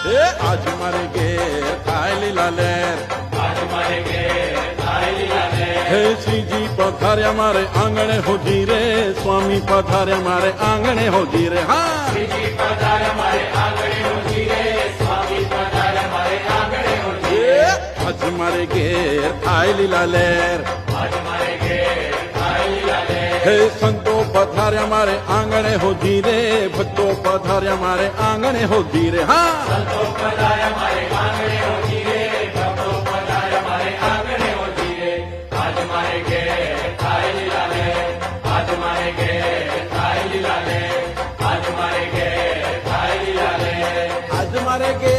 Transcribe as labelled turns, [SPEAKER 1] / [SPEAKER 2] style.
[SPEAKER 1] એ આજ મારે ઘેર થાય લીલા લેર, હે શ્રીજી પધાર્યા મારે આંગણે હોજી રે, સ્વામી પધાર્યા મારે આંગણે હોજી રે. હા આજ મારે ઘેર થાય લીલા લેર, હે સંતો પધાર્યા મારે આંગણે હોજી રે, ભક્તો પધાર્યા મારે આંગણે હોજી રે. હા આજ મારે ઘેર